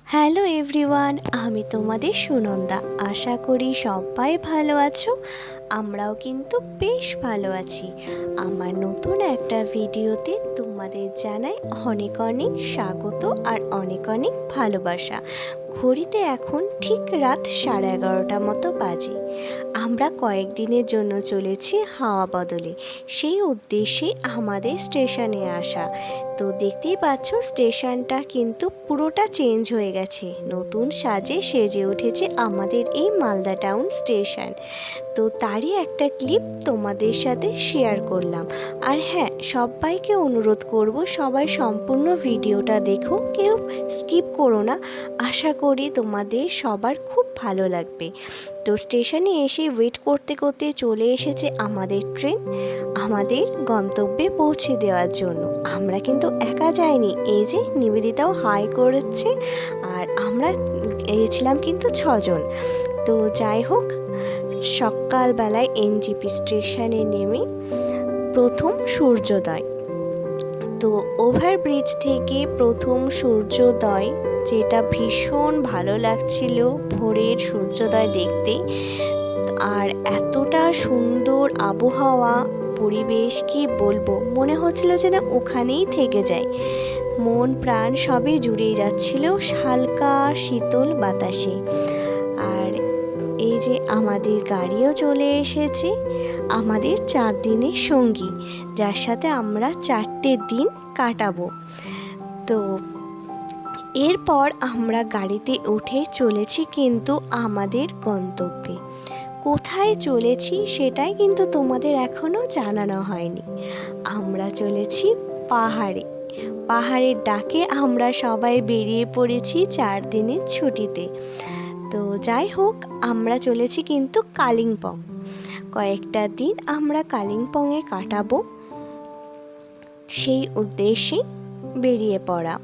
Hello everyone, আমি তোমাদের সুনন্দা। আশা করি সবাই ভালো আছো। আমরাও কিন্তু বেশ ভালো আছি। আমার নতুন একটা ভিডিওতে তোমাদের জানাই অনেক অনেক স্বাগত আর অনেক অনেক ভালোবাসা। ঘড়িতে এখন ঠিক রাত 11:30 মতো বাজে। আমরা কয়েকদিনের জন্য চলেছি হাওয়া বদলে, সেই উদ্দেশ্যে আমাদের স্টেশনে আসা। তো দেখতেই পাচ্ছ স্টেশনটা কিন্তু পুরোটা চেঞ্জ হয়ে গেছে, নতুন সাজে সেজে উঠেছে আমাদের এই মালদা টাউন স্টেশন। তো তারই একটা ক্লিপ তোমাদের সাথে শেয়ার করলাম। আর হ্যাঁ, সবাইকে অনুরোধ করব সবাই সম্পূর্ণ ভিডিওটা দেখো, কেউ স্কিপ করো না। আশা করি তোমাদের সবার খুব ভালো লাগবে। তো স্টেশনে এসে ওয়েট করতে করতে চলে এসেছে আমাদের ট্রেন আমাদের গন্তব্যে পৌঁছে দেওয়ার জন্য। আমরা কিন্তু একা যাইনি, এই যে নিবেদিতাও হাই করেছে, আর আমরা গিয়েছিলাম কিন্তু 6 জন। তো যাই হোক, সকালবেলায় এনজিপি স্টেশনে নেমে প্রথম সূর্যোদয়। তো ওভারব্রিজ থেকে প্রথম সূর্যোদয়, যেটা ভীষণ ভালো লাগছিল ভোরের সূর্যোদয় দেখতে। আর এতটা সুন্দর আবহাওয়া, পরিবেশ কি বলবো, মনে হচ্ছিল যে না ওখানেই থেকে যাই। মন প্রাণ সবই জুড়িয়ে যাচ্ছিল হালকা শীতল বাতাসে। আর এই যে আমাদের গাড়িও চলে এসেছে, আমাদের 4 দিনের সঙ্গী, যার সাথে আমরা 4টে দিন কাটাবো। তো এরপর আমরা গাড়িতে উঠে চলেছি কিন্তু আমাদের গন্তব্যে। কোথায় চলেছি সেটাই কিন্তু তোমাদের এখনও জানানো হয়নি। আমরা চলেছি পাহাড়ে। পাহাড়ের ডাকে আমরা সবাই বেরিয়ে পড়েছি 4 দিনের ছুটিতে। তো যাই হোক, আমরা চলেছি কিন্তু কালিম্পং। কয়েকটা দিন আমরা কালিম্পংয়ে কাটাবো, সেই উদ্দেশ্যে বেরিয়ে পড়া।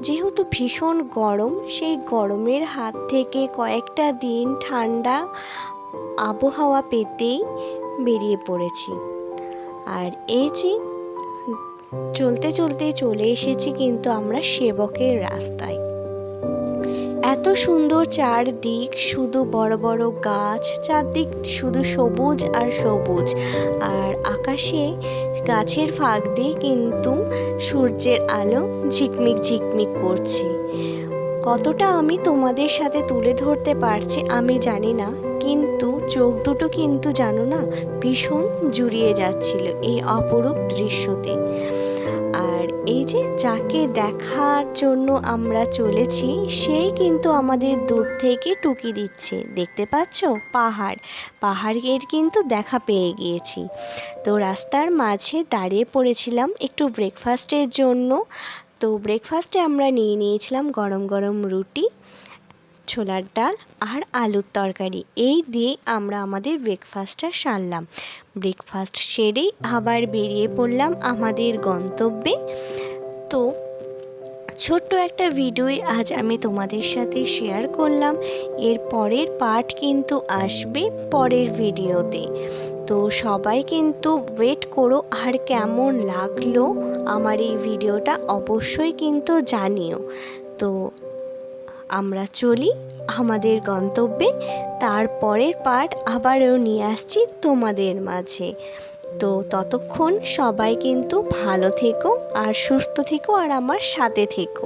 যেহেতু ভীষণ গরম, সেই গরমের হাত থেকে কয়েকটা দিন ঠান্ডা আবহাওয়া পেতেই বেরিয়ে পড়েছি। আর এই যে চলতে চলতে চলে এসেছি কিন্তু আমরা সেবকের রাস্তায়। এত সুন্দর চারদিক, শুধু বড় বড় গাছ, চারদিক শুধু সবুজ আর সবুজ। আর আকাশে গাছের ফাঁক দিয়ে কিন্তু সূর্যের আলো ঝিকমিক ঝিকমিক করছে। কতটা আমি তোমাদের সাথে তুলে ধরতে পারছি আমি জানি না, কিন্তু চোখ দুটো কিন্তু জানো না ভীষণ জুড়িয়ে যাচ্ছিল এই অপরূপ দৃশ্যতে। আর এই যে যাকে দেখার জন্য আমরা চলেছি, সেই কিন্তু আমাদের দূর থেকে টুকি দিচ্ছে। দেখতে পাচ্ছ পাহাড়ের কিন্তু দেখা পেয়ে গিয়েছি। তো রাস্তার মাঝে দাঁড়িয়ে পড়েছিলাম একটু ব্রেকফাস্টের জন্য। তো ব্রেকফাস্টে আমরা নিয়েছিলাম গরম গরম রুটি, ছোলার ডাল আর আলুর তরকারি। এই দিয়ে আমরা আমাদের ব্রেকফাস্টটা সারলাম। ব্রেকফাস্ট সেরেই আবার বেরিয়ে পড়লাম আমাদের গন্তব্যে। তো ছোট্ট একটা ভিডিওই আজ আমি তোমাদের সাথে শেয়ার করলাম। এর পরের পার্ট কিন্তু আসবে পরের ভিডিওতে। তো সবাই কিন্তু ওয়েট করো, আর কেমন লাগলো আমার এই ভিডিওটা অবশ্যই কিন্তু জানিও। তো আমরা চলি আমাদের গন্তব্যে, তারপরের পার্ট আবারও নিয়ে আসছি তোমাদের মাঝে। তো ততক্ষণ সবাই কিন্তু ভালো থেকো আর সুস্থ থেকো আর আমার সাথে থেকো।